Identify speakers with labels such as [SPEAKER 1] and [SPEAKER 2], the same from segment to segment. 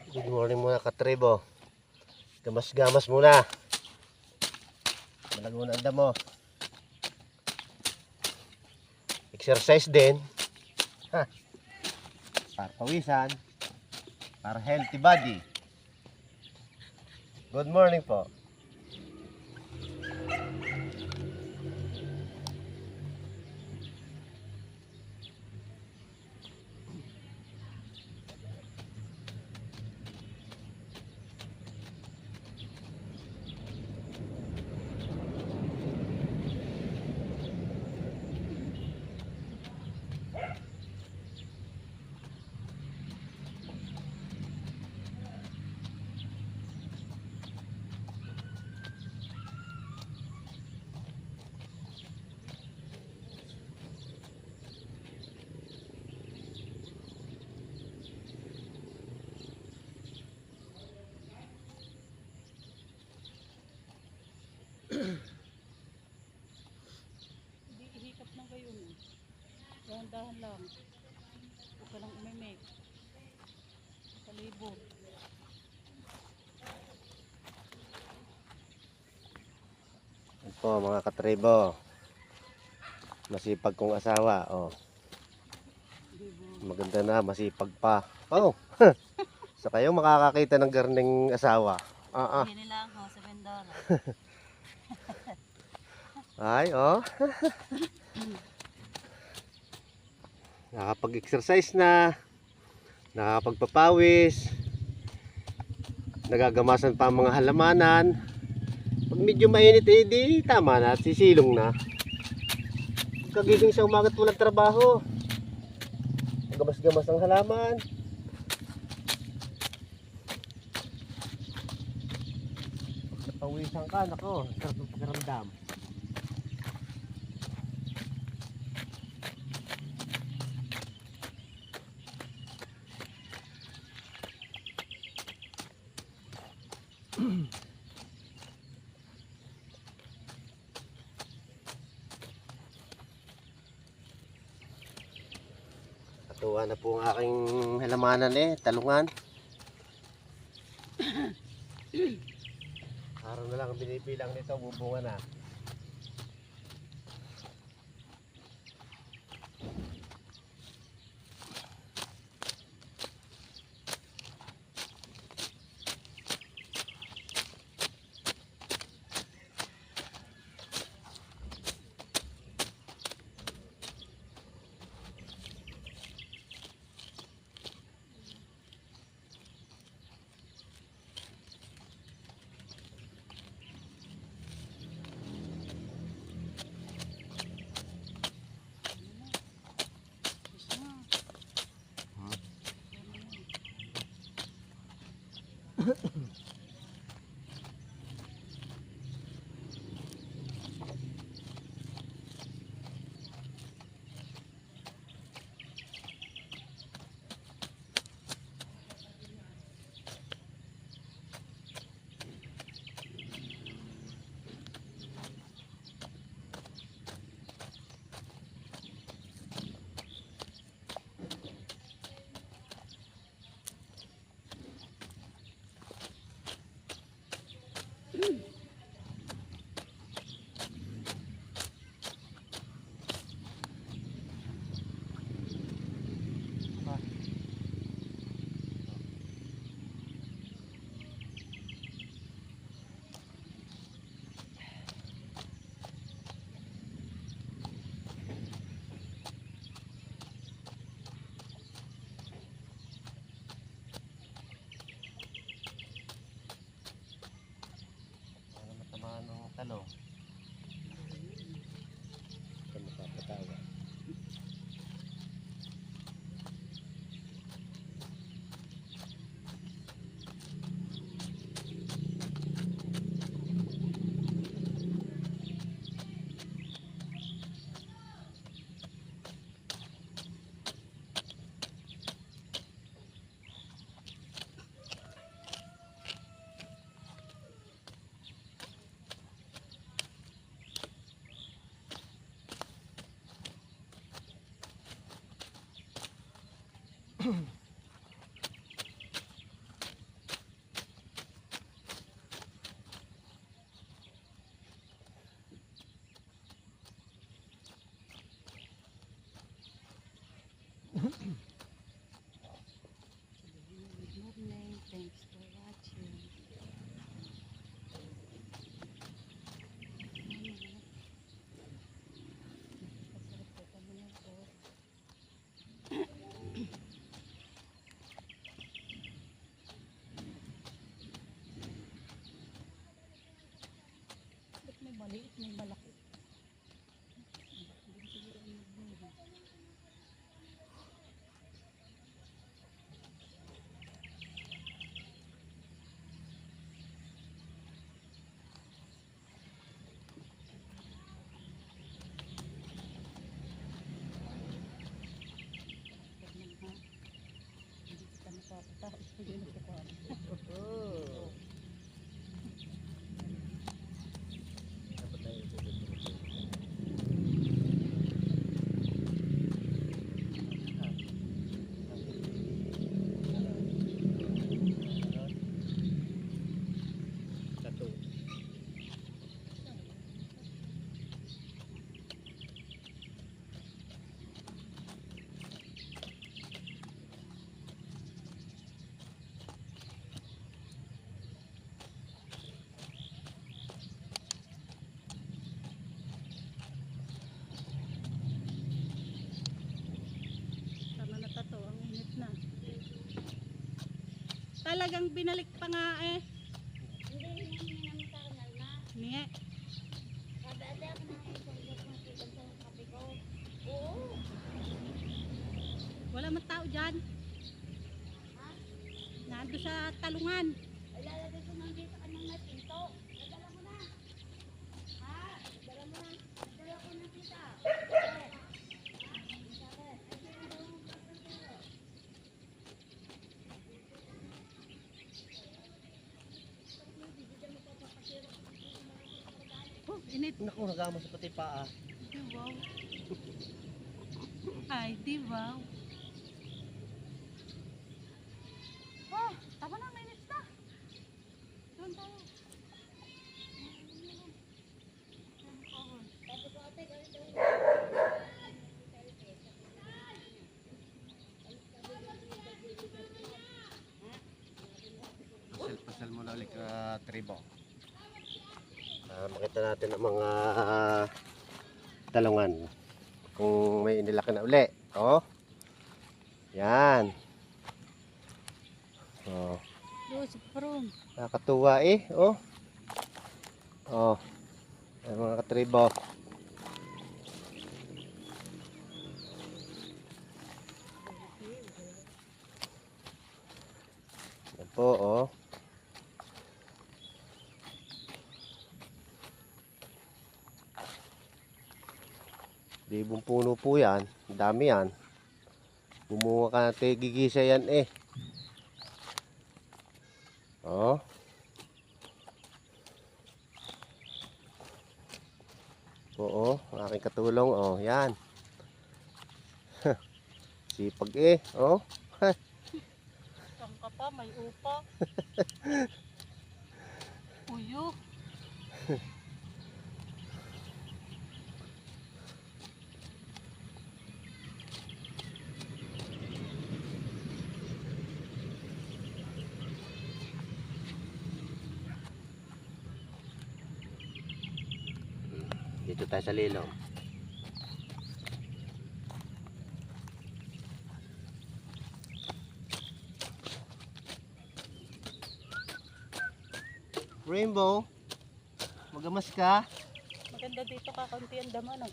[SPEAKER 1] Good morning muna katribo. Gamas-gamas muna. Malago na ang damo. Exercise din. Ha. Para pawisan. Para healthy body. Good morning po.
[SPEAKER 2] Hindi ihikap ng gayon. Dahan-dahan lang. Huwag ka lang umimik. Palibog.
[SPEAKER 1] Yan po mga katribo. Masipag kong asawa. Oh. Maganda na, masipag pa. Oh. So kayo makakakita ng garning asawa.
[SPEAKER 2] Hindi nila ako sa Bendora.
[SPEAKER 1] Ay, oh. Nakapag-exercise na. Nakapagpapawis. Nagagamasan pa ang mga halamanan. Pag medyo mainit, eh, di tama na. Sisilong na. Kagising sa umagat walang trabaho. Gamas-gamas ang halaman. Pawisan ka, nako. Sarap ng pakiramdam. Natuwa na po ang aking halamanan talungan. Araw na lang ang binibilang nito, bubunga na. Talong. Ito mapapatawa.
[SPEAKER 2] Hindi na siya kuha.
[SPEAKER 1] Oh. Dapat tayo tututusin. Satu.
[SPEAKER 2] Tama na tato, ang init na. Talagang binalik pa nga eh. Niye. Wala man tao dyan. Nando sa talungan.
[SPEAKER 3] Ilalagay ko nang dito kanyang may pinto. Nadala mo na. Ha? Nadala mo na. Nadala ko na kita.
[SPEAKER 2] Oh, init.
[SPEAKER 1] Naku, nagama sa pati paa.
[SPEAKER 2] Di wow. Ay, di wow. Oh, tama na, mainit na. Doon tayo.
[SPEAKER 3] Sabi ko ate, gawin daw.
[SPEAKER 1] Pasal mo na ulit ka tribo. Makita natin ang mga talungan. Kung may inilaki na uli. Oh. Yan. Oh.
[SPEAKER 2] Doon sa parong.
[SPEAKER 1] Nakakatuwa eh. Oh. Oh. Ay, mga katribo. Yan po oh. Libong puno po yan. Ang dami yan. Bumuha ka natin. Gigisa yan eh. Oh. Oo. Ang aking katulong. Oh. Yan. Sipag eh. Oh.
[SPEAKER 2] Saan ka pa? May upa. Uyo.
[SPEAKER 1] Dito tayo sa lilong. Rainbow, magamas ka.
[SPEAKER 2] Maganda dito kakunti ang dama no.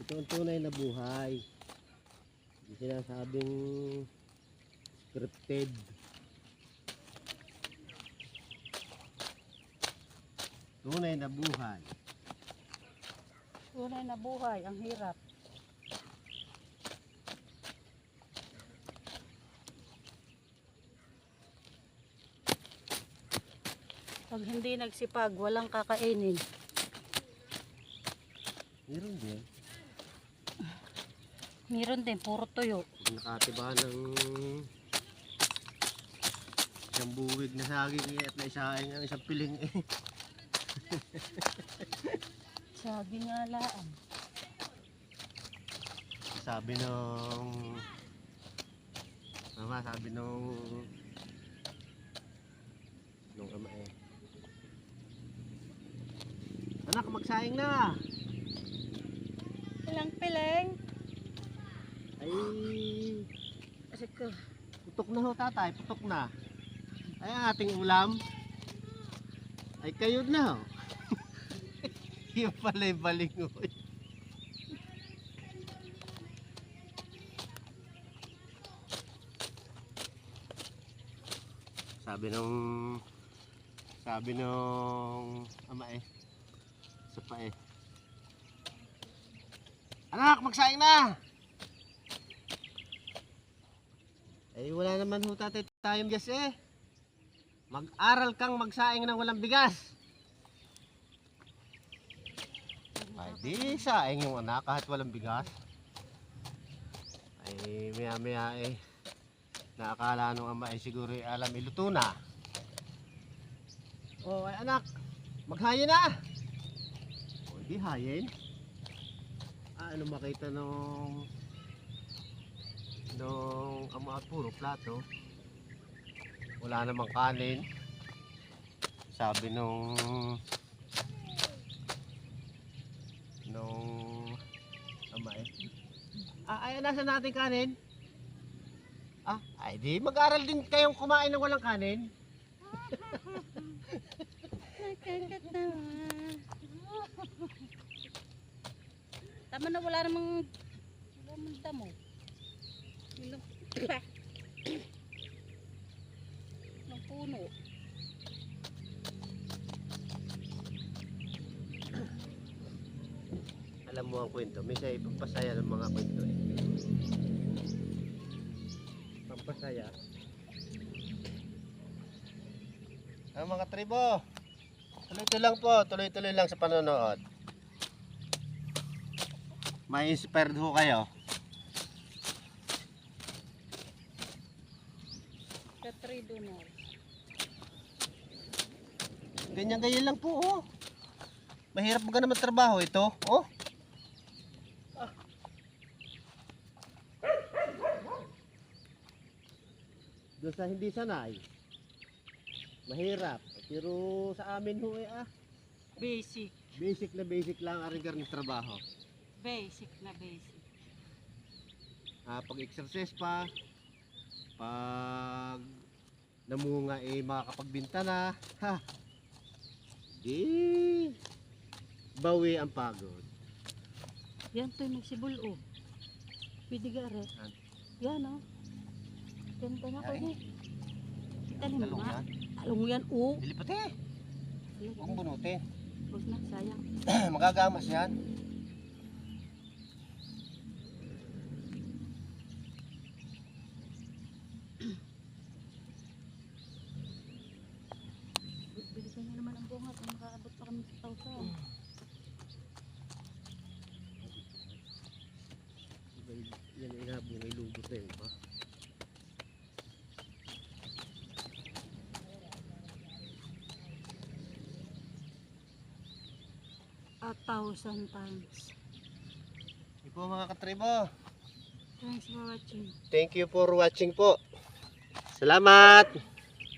[SPEAKER 1] Ito ang tunay na buhay. Hindi sinasabing scripted. Tunay na buhay.
[SPEAKER 2] Tunay na buhay, ang hirap. Pag hindi nagsipag, walang kakainin.
[SPEAKER 1] Meron din.
[SPEAKER 2] Meron din, puro tuyo.
[SPEAKER 1] Nakatiba ng isang buwig na saging at naisaing ang isang piling eh.
[SPEAKER 2] Sabi nga laan.
[SPEAKER 1] Sabi nung mama, sabi nung ama eh. Anak, magsaing na.
[SPEAKER 2] Ilang piling?
[SPEAKER 1] Ay,
[SPEAKER 2] Kasi ko,
[SPEAKER 1] putok na ho tatay, putok na. Ay, ang ating ulam. Ay, kayo na ho. Yung pala'y balingoy. Sabi nung Sabi nung ama isa pa anak, magsaing na! Wala naman ho tatay tayong bigas Mag-aral kang magsaing ng walang bigas. Ay di saing yung anak kahit walang bigas. Maya maya naakala nung ama siguro alam iluto na. Ay anak, maghayin na! Di hayin. Ano makita nung ama at puro plato. Wala namang kanin. Sabi nung ama ay nasa natin kanin? Ay di mag-aral din kayong kumain ng walang kanin.
[SPEAKER 2] Nakakatawa. Tama na, wala namang damo. Ng puno.
[SPEAKER 1] Alam mo ang kwento, may sa ipagpasaya ng mga kwento Pampasaya. Ang mga tribo, tuloy-tuloy lang sa panonood. May inspired ho kayo.
[SPEAKER 2] Katri donor.
[SPEAKER 1] Ganyan lang po Mahirap ba naman trabaho ito? Doon sa hindi sanay, mahirap. Pero sa amin ho
[SPEAKER 2] Basic.
[SPEAKER 1] basic lang ang rin trabaho.
[SPEAKER 2] Basic na basic.
[SPEAKER 1] Pag-exercise pa, pag namunga makakapagbinta na, di bawi ang pagod.
[SPEAKER 2] Yan to yung nagsibulo. Pwede ka rin. Yan Ganda na ko Talim mo
[SPEAKER 1] Talong
[SPEAKER 2] nga.
[SPEAKER 1] yan.
[SPEAKER 2] Talong yan
[SPEAKER 1] Dilipat Huwag bunutin.
[SPEAKER 2] Huwag na, sayang.
[SPEAKER 1] Magagamas yan.
[SPEAKER 2] Bilisan nyo naman ang bunga kung makaabot pa kami sa 1,000.
[SPEAKER 1] Yan inabong may lubos na yun.
[SPEAKER 2] 1,000 times.
[SPEAKER 1] Ito po mga katribo.
[SPEAKER 2] Thanks for watching.
[SPEAKER 1] Thank you for watching po. Salamat!